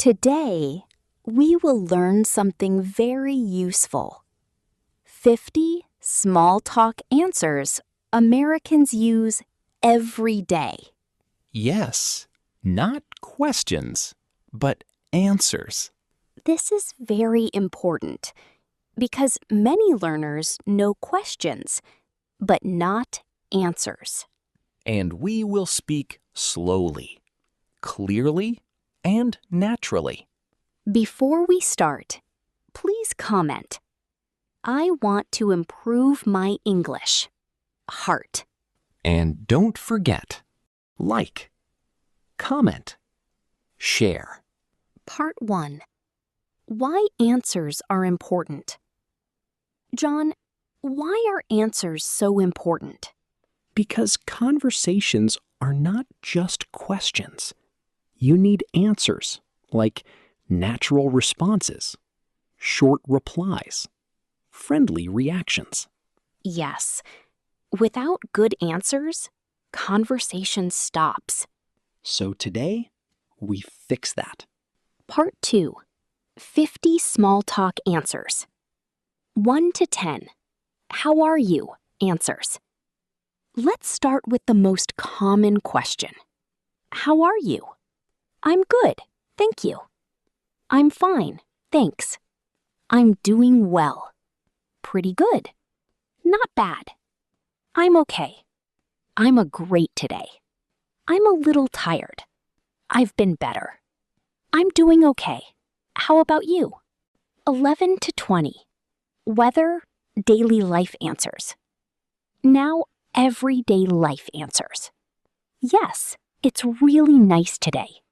Today, we will learn something very useful. 50 small talk answers Americans use every day. Yes, not questions, but answers. This is very important because many learners know questions, but not answers. And we will speak slowly, clearly, and naturally. Before we start, please comment. I want to improve my English. Heart. And don't forget, like, comment, share. Part 1. Why answers are important. John, why are answers so important? Because conversations are not just questions. You need answers, like natural responses, short replies, friendly reactions. Yes. Without good answers, conversation stops. So today, we fix that. Part 2. 50 small talk answers. 1 to 10. How are you? Answers. Let's start with the most common question. How are you? I'm good, thank you. I'm fine, thanks. I'm doing well. Pretty good. Not bad. I'm okay. I'm a great today. I'm a little tired. I've been better. I'm doing okay. How about you? 11 to 20. Weather, daily life answers. Now, everyday life answers. Yes, it's really nice today.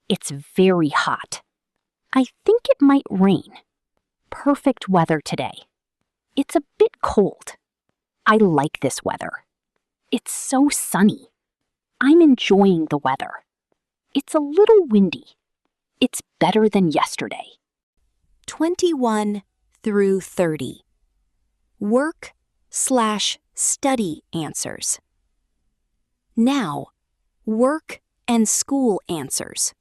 It's very hot. I think it might rain. Perfect weather today. It's a bit cold. I like this weather. It's so sunny. I'm enjoying the weather. It's a little windy. It's better than yesterday. 21 through 30. Work/study answers. Now, work and school answers.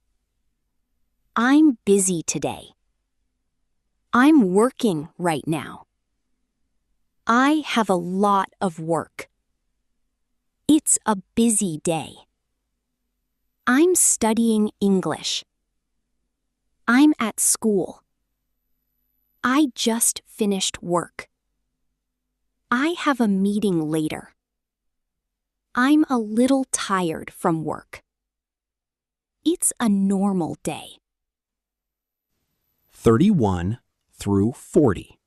I'm busy today. I'm working right now. I have a lot of work. It's a busy day. I'm studying English. I'm at school. I just finished work. I have a meeting later. I'm a little tired from work. It's a normal day. 31 through 40.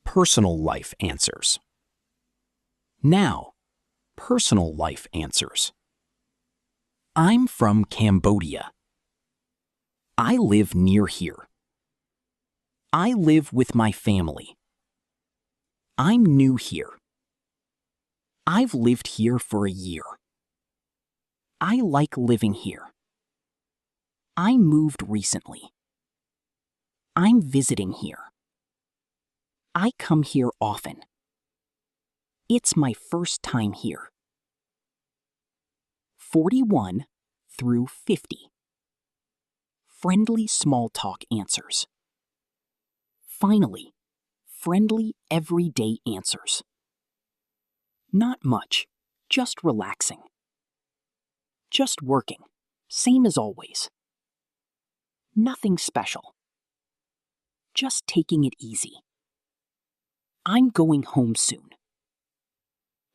Personal life answers. Now, personal life answers. I'm from Cambodia. I live near here. I live with my family. I'm new here. I've lived here for a year. I like living here. I moved recently. I'm visiting here. I come here often. It's my first time here. 41 through 50. Friendly small talk answers. Finally, friendly everyday answers. Not much, just relaxing. Just working, same as always. Nothing special. Just taking it easy. I'm going home soon.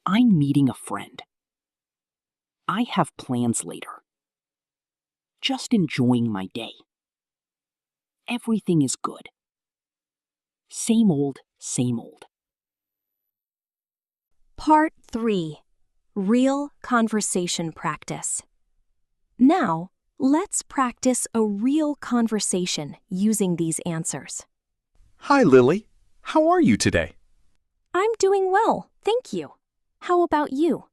I'm meeting a friend. I have plans later. Just enjoying my day. Everything is good. Same old, same old. Part 3. Real conversation practice. Now, let's practice a real conversation using these answers. Hi, Lily. How are you today? I'm doing well, thank you. How about you?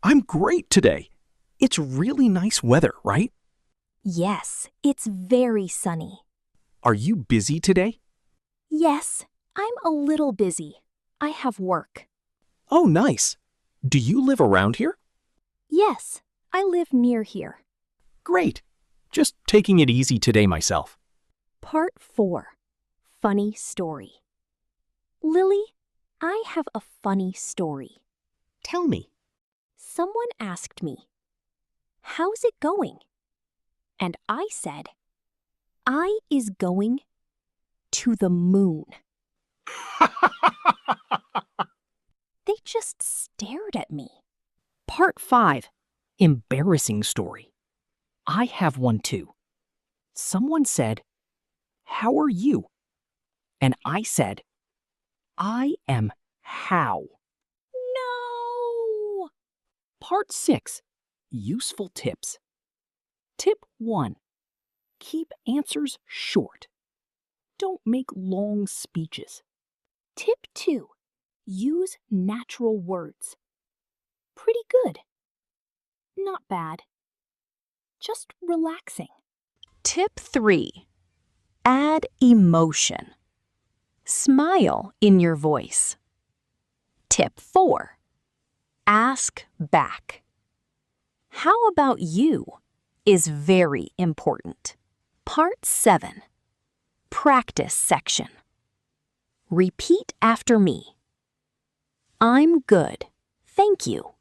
I'm great today. It's really nice weather, right? Yes, it's very sunny. Are you busy today? Yes, I'm a little busy. I have work. Oh, nice. Do you live around here? Yes, I live near here. Great. Just taking it easy today myself. Part 4. Funny Story. Lily, I have a funny story. Tell me. Someone asked me, "How's it going?" And I said, "I is going to the moon." They just stared at me. Part 5. Embarrassing story. I have one too. Someone said, "How are you?" And I said, "I am how." No! Part 6. Useful tips. Tip 1. Keep answers short. Don't make long speeches. Tip 2. Use natural words. Pretty good. Not bad. Just relaxing. Tip 3. Add emotion. Smile in your voice. Tip 4. Ask back. How about you is very important. Part 7. Practice section. Repeat after me. I'm good, thank you.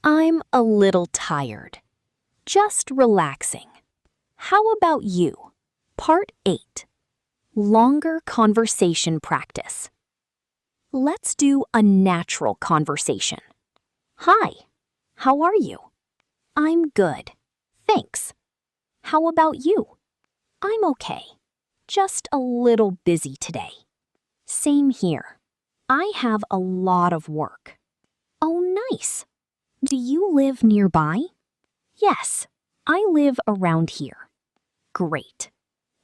I'm a little tired. Just relaxing. How about you? Part 8. Longer conversation practice. Let's do a natural conversation. Hi, how are you? I'm good, thanks. How about you? I'm okay. Just a little busy today. Same here. I have a lot of work. Oh, nice. Do you live nearby? Yes, I live around here. Great.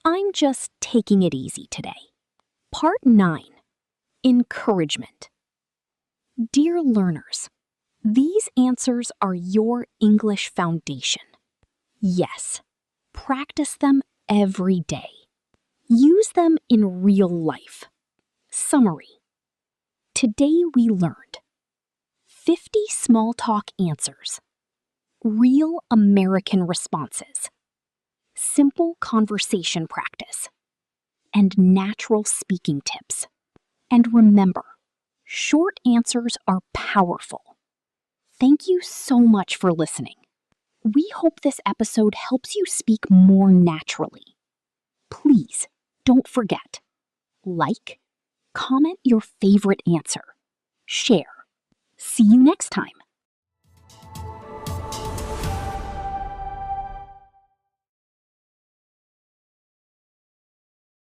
I'm just taking it easy today. Part 9. Encouragement. Dear learners, these answers are your English foundation. Yes, practice them every day. Use them in real life. Summary. Today we learned 50 small talk answers, real American responses, simple conversation practice, and natural speaking tips. And remember, short answers are powerful. Thank you so much for listening. We hope this episode helps you speak more naturally. Please don't forget, like, comment your favorite answer, share. See you next time.